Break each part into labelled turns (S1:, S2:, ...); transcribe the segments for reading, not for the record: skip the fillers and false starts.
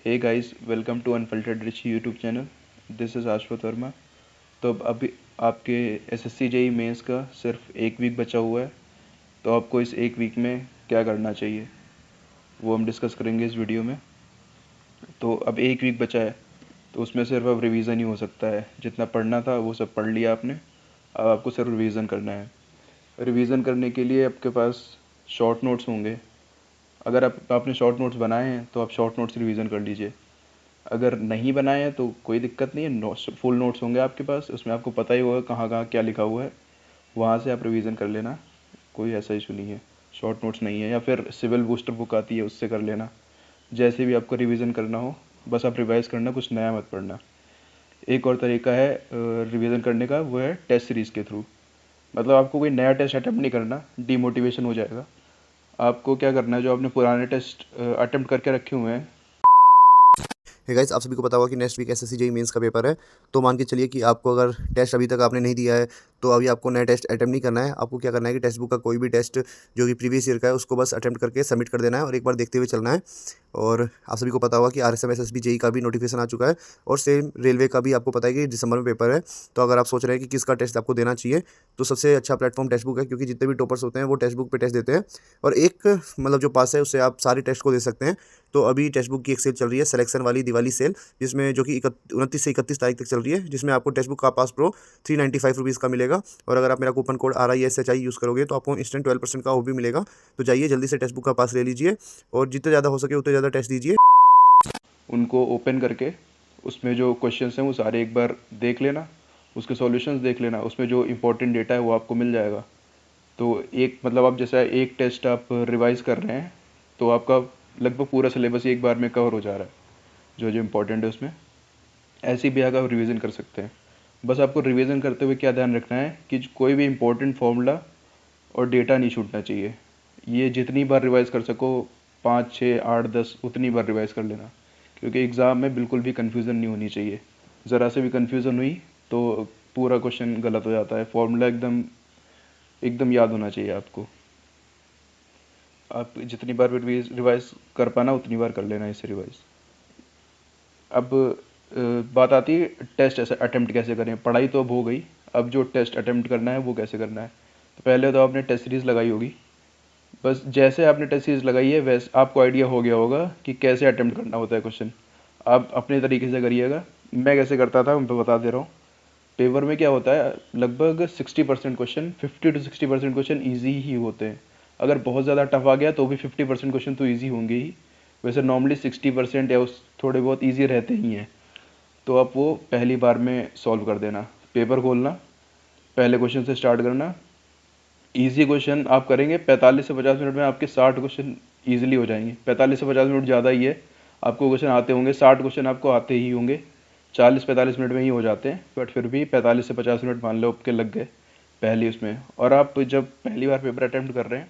S1: Hey guys, welcome to unfiltered rich YouTube channel. This is Ashwat Verma. तो अब अभी आपके एसएससी जेई मेंस का सिर्फ एक वीक बचा हुआ है। तो आपको इस एक वीक में क्या करना चाहिए वो हम डिस्कस करेंगे इस वीडियो में। तो अब एक वीक बचा है, तो उसमें सिर्फ अब रिवीजन ही हो सकता है। जितना पढ़ना था वो सब पढ़ लिया आपने, अब आपको सिर्फ रिवीजन करना है। रिवीजन करने के लिए आपके पास शॉर्ट नोट्स होंगे। अगर आपने शॉर्ट नोट्स बनाए हैं तो आप शॉर्ट नोट्स रिवीजन कर लीजिए। अगर नहीं बनाए हैं तो कोई दिक्कत नहीं है, फुल नोट्स होंगे आपके पास, उसमें आपको पता ही होगा कहाँ कहाँ क्या लिखा हुआ है, वहाँ से आप रिवीजन कर लेना। कोई ऐसा इशू नहीं है। शॉर्ट नोट्स नहीं है या फिर सिविल बूस्टर बुक आती है उससे कर लेना। जैसे भी आपको रिवीजन करना हो, बस आप रिवाइज़ करना, कुछ नया मत पढ़ना। एक और तरीका है रिवीजन करने का, वो है टेस्ट सीरीज़ के थ्रू। मतलब आपको कोई नया टेस्ट अटैम्प्ट नहीं करना, डीमोटिवेशन हो जाएगा। आपको क्या करना है, जो आपने पुराने टेस्ट अटैम्प्ट करके रखे हुए हैं।
S2: है गाइस, आप सभी को पता होगा कि next week SSC JEE mains का पेपर है। तो मान के चलिए कि आपको अगर टेस्ट अभी तक आपने नहीं दिया है तो अभी आपको नया टेस्ट अटेम्प्ट नहीं करना है। आपको क्या करना है कि टेक्स्ट बुक का कोई भी टेस्ट जो कि प्रीवियस ईयर का है उसको बस अटेम्प्ट करके सबमिट कर देना है और एक बार देखते हुए चलना है। और आप सभी को पता होगा कि आरएसएम एसएसबी जेईई का भी नोटिफिकेशन आ चुका है और सेम रेलवे का भी आपको पता है कि दिसंबर में पेपर है। तो अगर आप सोच रहे हैं कि किसका टेस्ट आपको देना चाहिए, तो सबसे अच्छा प्लेटफॉर्म टेक्स्ट बुक है, क्योंकि जितने भी टॉपर्स होते हैं वो टेक्स्ट बुक पे टेस्ट देते हैं और एक मतलब जो पास है उससे आप सारे टेस्ट को दे सकते हैं। तो अभी टेक्स्ट बुक की एक सेल चल रही है, सिलेक्शन वाली दिवाली सेल, जिसमें जो कि 29 से 31 तारीख तक चल रही है, जिसमें आपको टेक्स्ट बुक का पास प्रो 395 रुपीज़ का मिलेगा। और अगर आप मेरा कूपन कोड RISHI यूज़ करोगे तो आपको इंस्टेंट 12% का ऑफ भी मिलेगा। तो जाइए जल्दी से टेक्स्ट बुक का पास ले लीजिए और जितने ज़्यादा हो सके उतने ज़्यादा टेस्ट दीजिए।
S1: उनको ओपन करके उसमें जो क्वेश्चंस हैं वो सारे एक बार देख लेना, उसके सॉल्यूशंस देख लेना, उसमें जो इंपॉर्टेंट डेटा है वो आपको मिल जाएगा। तो एक मतलब आप जैसा एक टेस्ट आप रिवाइज कर रहे हैं, तो आपका लगभग पूरा सिलेबस एक बार में कवर हो जा रहा है, जो जो इम्पोर्टेंट है उसमें। ऐसे भी आगे आप रिवीजन कर सकते हैं। बस आपको रिवीजन करते हुए क्या ध्यान रखना है कि कोई भी इम्पोर्टेंट फॉर्मूला और डेटा नहीं छूटना चाहिए। ये जितनी बार रिवाइज कर सको, 5 6 8 10 उतनी बार रिवाइज कर लेना, क्योंकि एग्ज़ाम में बिल्कुल भी कन्फ्यूज़न नहीं होनी चाहिए। ज़रा से भी कन्फ्यूज़न हुई तो पूरा क्वेश्चन गलत हो जाता है। फॉर्मूला एकदम एकदम याद होना चाहिए आपको। आप जितनी बार रिवाइज कर पाना उतनी बार कर लेना इसे रिवाइज। अब बात आती है टेस्ट ऐसे अटेम्प्ट कैसे करें। पढ़ाई तो अब हो गई, अब जो टेस्ट अटेम्प्ट करना है वो कैसे करना है। तो पहले तो आपने टेस्ट सीरीज़ लगाई होगी। बस जैसे आपने टेस्ट सीरीज़ लगाई है वैसे आपको आइडिया हो गया होगा कि कैसे अटेम्प्ट करना होता है क्वेश्चन। आप अपने तरीके से करिएगा। मैं कैसे करता था मैं बता दे रहा हूँ। पेपर में क्या होता है, लगभग 60% क्वेश्चन, 50 to 60% क्वेश्चन ईजी ही होते हैं। अगर बहुत ज़्यादा टफ आ गया तो भी 50% क्वेश्चन तो ईजी होंगे ही। वैसे नॉर्मली 60% या उस थोड़े बहुत ईजी रहते ही हैं। तो आप वो पहली बार में सॉल्व कर देना। पेपर खोलना, पहले क्वेश्चन से स्टार्ट करना। इजी क्वेश्चन आप करेंगे 45 से 50 मिनट में आपके 60 क्वेश्चन ईजिली हो जाएंगे। 45 से 50 मिनट ज़्यादा ही है, आपको क्वेश्चन आते होंगे, 60 क्वेश्चन आपको आते ही होंगे। 40 45 मिनट में ही हो जाते हैं, बट फिर भी 45 से 50 मिनट मान लो आपके लग गए पहली उसमें। और आप जब पहली बार पेपर अटैम्प्ट कर रहे हैं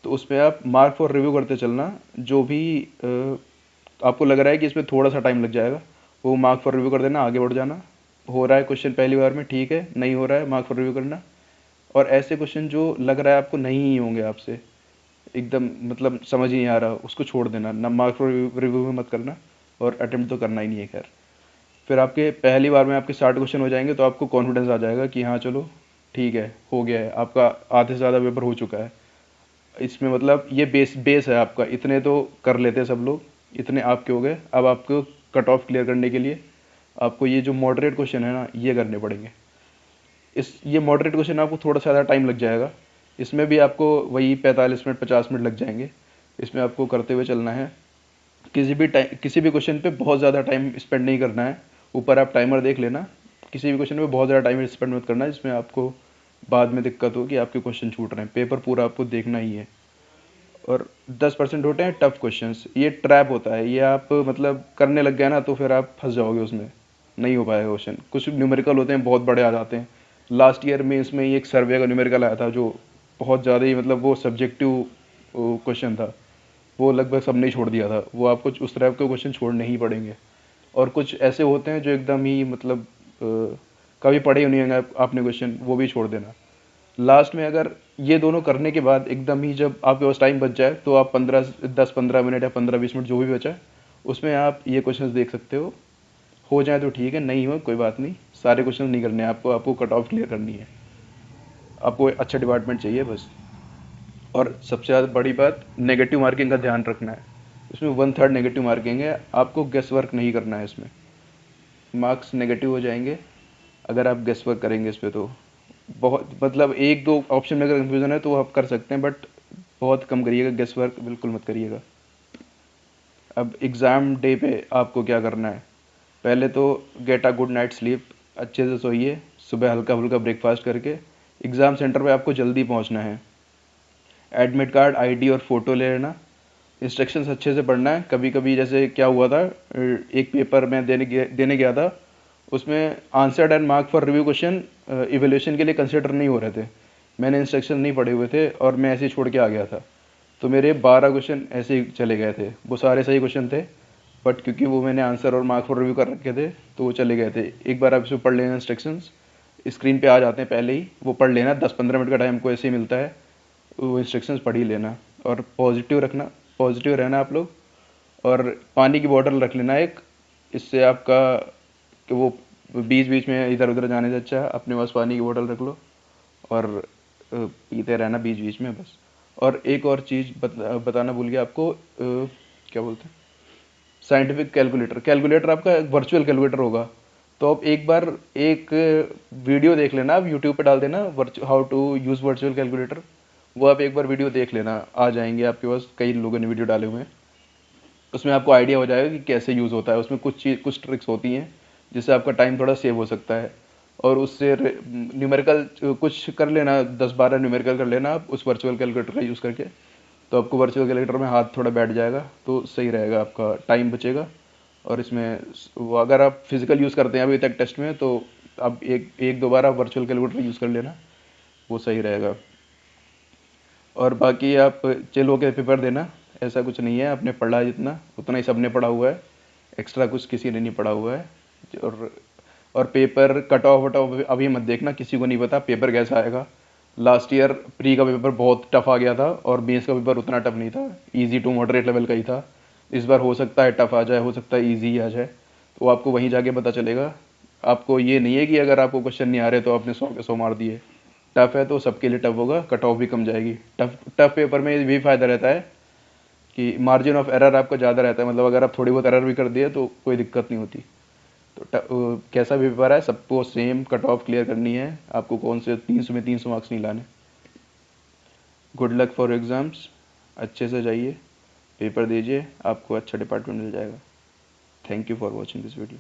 S1: तो उसमें आप मार्क फॉर रिव्यू करते चलना। जो भी आपको लग रहा है कि इसमें थोड़ा सा टाइम लग जाएगा, वो मार्क फॉर रिव्यू कर देना, आगे बढ़ जाना। हो रहा है क्वेश्चन पहली बार में, ठीक है, नहीं हो रहा है, मार्क फॉर रिव्यू करना। और ऐसे क्वेश्चन जो लग रहा है आपको नहीं ही होंगे आपसे, एकदम मतलब समझ ही नहीं आ रहा, उसको छोड़ देना, ना मार्क फॉर रिव्यू में मत करना। और अटेम्प्ट तो करना ही नहीं है खैर। फिर आपके पहली बार में आपके 60 क्वेश्चन हो जाएंगे तो आपको कॉन्फिडेंस आ जाएगा कि हाँ चलो ठीक है, हो गया है, आपका आधे से ज़्यादा पेपर हो चुका है। इसमें मतलब ये बेस बेस है आपका, इतने तो कर लेते हैं सब लोग, इतने आपके हो गए। अब आपको कट ऑफ क्लियर करने के लिए आपको ये जो मॉडरेट क्वेश्चन है ना ये करने पड़ेंगे। ये मॉडरेट क्वेश्चन आपको थोड़ा सा ज़्यादा टाइम लग जाएगा। इसमें भी आपको वही 45 मिनट 50 मिनट लग जाएंगे। इसमें आपको करते हुए चलना है। किसी भी क्वेश्चन पे बहुत ज़्यादा टाइम स्पेंड नहीं करना है। ऊपर आप टाइमर देख लेना। किसी भी क्वेश्चन पे बहुत ज़्यादा टाइम स्पेंड मत करना जिसमें आपको बाद में दिक्कत हो कि आपके क्वेश्चन छूट रहे हैं। पेपर पूरा आपको देखना ही है। और 10% होते हैं टफ क्वेश्चंस, ये ट्रैप होता है। ये आप मतलब करने लग गए ना तो फिर आप फंस जाओगे उसमें, नहीं हो पाएगा क्वेश्चन। कुछ न्यूमेरिकल होते हैं बहुत बड़े आ जाते हैं। लास्ट ईयर में इसमें ही एक सर्वे का न्यूमेरिकल आया था जो बहुत ज़्यादा ही मतलब वो सब्जेक्टिव क्वेश्चन था। वो लगभग सबने ही छोड़ दिया था। वो आपको उस तरह के क्वेश्चन छोड़ने ही पड़ेंगे। और कुछ ऐसे होते हैं जो एकदम ही मतलब कभी पढ़े ही नहीं होंगे आपने क्वेश्चन, वो भी छोड़ देना। लास्ट में अगर ये दोनों करने के बाद एकदम ही जब आपके पास टाइम बच जाए तो आप 10 15 मिनट या 15 20 मिनट जो भी बचा है उसमें आप ये क्वेश्चंस देख सकते हो जाए तो ठीक है, नहीं हो कोई बात नहीं, सारे क्वेश्चन नहीं करने हैं आपको, आपको कट ऑफ क्लियर करनी है, आपको अच्छा डिपार्टमेंट चाहिए बस। और सबसे ज़्यादा बड़ी बात, नेगेटिव मार्किंग का ध्यान रखना है। इसमें 1/3 नेगेटिव मार्किंग है, आपको गेस वर्क नहीं करना है इसमें, मार्क्स नेगेटिव हो जाएंगे अगर आप गेस वर्क करेंगे इस पर। तो बहुत मतलब एक दो ऑप्शन में अगर कन्फ्यूज़न है तो आप कर सकते हैं, बट बहुत कम करिएगा, गेस वर्क बिल्कुल मत करिएगा। अब एग्ज़ाम डे पे आपको क्या करना है, पहले तो get a good night sleep, अच्छे से सोइए, सुबह हल्का फुल्का ब्रेकफास्ट करके एग्ज़ाम सेंटर पे आपको जल्दी पहुंचना है। एडमिट कार्ड, आईडी और फ़ोटो ले लेना। इंस्ट्रक्शंस अच्छे से पढ़ना है। कभी कभी जैसे क्या हुआ था, एक पेपर मैं देने गया था, उसमें answered and mark for review question evaluation के लिए कंसिडर नहीं हो रहे थे, मैंने इंस्ट्रक्शन नहीं पढ़े हुए थे और मैं ऐसे ही छोड़ के आ गया था, तो मेरे 12 क्वेश्चन ऐसे ही चले गए थे। वो सारे सही क्वेश्चन थे, बट क्योंकि वो मैंने आंसर और मार्क फॉर रिव्यू कर रखे थे तो वो चले गए थे। एक बार आप इसमें पढ़ लेना, इंस्ट्रक्शंस स्क्रीन पे आ जाते हैं पहले ही, वो पढ़ लेना, 10-15 मिनट का टाइम को ऐसे ही मिलता है, वो इंस्ट्रक्शंस पढ़ ही लेना। और पॉजिटिव रखना, पॉजिटिव रहना आप लोग, और पानी की बॉटल रख लेना एक, इससे आपका कि वो बीच बीच में इधर उधर जाने से अच्छा है अपने पास पानी की बोतल रख लो और पीते रहना बीच बीच में बस। और एक और चीज़ बताना भूल गया आपको, क्या बोलते हैं, साइंटिफिक कैलकुलेटर। कैलकुलेटर आपका वर्चुअल कैलकुलेटर होगा, तो आप एक बार एक वीडियो देख लेना, आप यूट्यूब पे डाल देना how to use virtual calculator, वो आप एक बार वीडियो देख लेना, आ जाएंगे आपके पास, कई लोगों ने वीडियो डाले हुए हैं, उसमें आपको आइडिया हो जाएगा कि कैसे यूज़ होता है। उसमें कुछ ट्रिक्स होती हैं जिससे आपका टाइम थोड़ा सेव हो सकता है। और उससे न्यूमेरिकल कुछ कर लेना, 10-12 न्यूमेरिकल कर लेना आप उस वर्चुअल कैलकुलेटर का यूज़ करके, तो आपको वर्चुअल कैलकुलेटर में हाथ थोड़ा बैठ जाएगा, तो सही रहेगा, आपका टाइम बचेगा। और इसमें वो अगर आप फिजिकल यूज़ करते हैं अभी तक टेस्ट में, तो आप एक एक दो बार आप वर्चुअल कैलकुलेटर यूज़ कर लेना, वो सही रहेगा। और बाकी आप चिल होकर पेपर देना, ऐसा कुछ नहीं है, आपने पढ़ा जितना उतना ही सबने पढ़ा हुआ है, एक्स्ट्रा कुछ किसी ने नहीं पढ़ा हुआ है। और और paper cut off what of अभी मत देखना, किसी को नहीं पता पेपर कैसा आएगा। लास्ट ईयर प्री का पेपर बहुत टफ आ गया था और मेंस का पेपर उतना टफ नहीं था, इजी टू मॉडरेट लेवल का ही था। इस बार हो सकता है टफ आ जाए, हो सकता है ईजी आ जाए, तो आपको वहीं जाके पता चलेगा। आपको ये नहीं है कि अगर आपको क्वेश्चन नहीं आ रहे तो आपने 100 के 100 मार दिए। टफ है तो सबके लिए टफ होगा, कट ऑफ भी कम जाएगी। टफ टफ पेपर में ये भी फ़ायदा रहता है कि मार्जिन ऑफ एरर आपका ज़्यादा रहता है, मतलब अगर आप थोड़ी बहुत एरर भी कर दिए तो कोई दिक्कत नहीं होती। तो कैसा भी पेपर है सबको सेम कट ऑफ क्लियर करनी है, आपको कौन से 300 में 300 मार्क्स नहीं लाने। गुड लक फॉर एग्ज़ाम्स, अच्छे से जाइए, पेपर दीजिए, आपको अच्छा डिपार्टमेंट मिल जाएगा। Thank you for watching this video.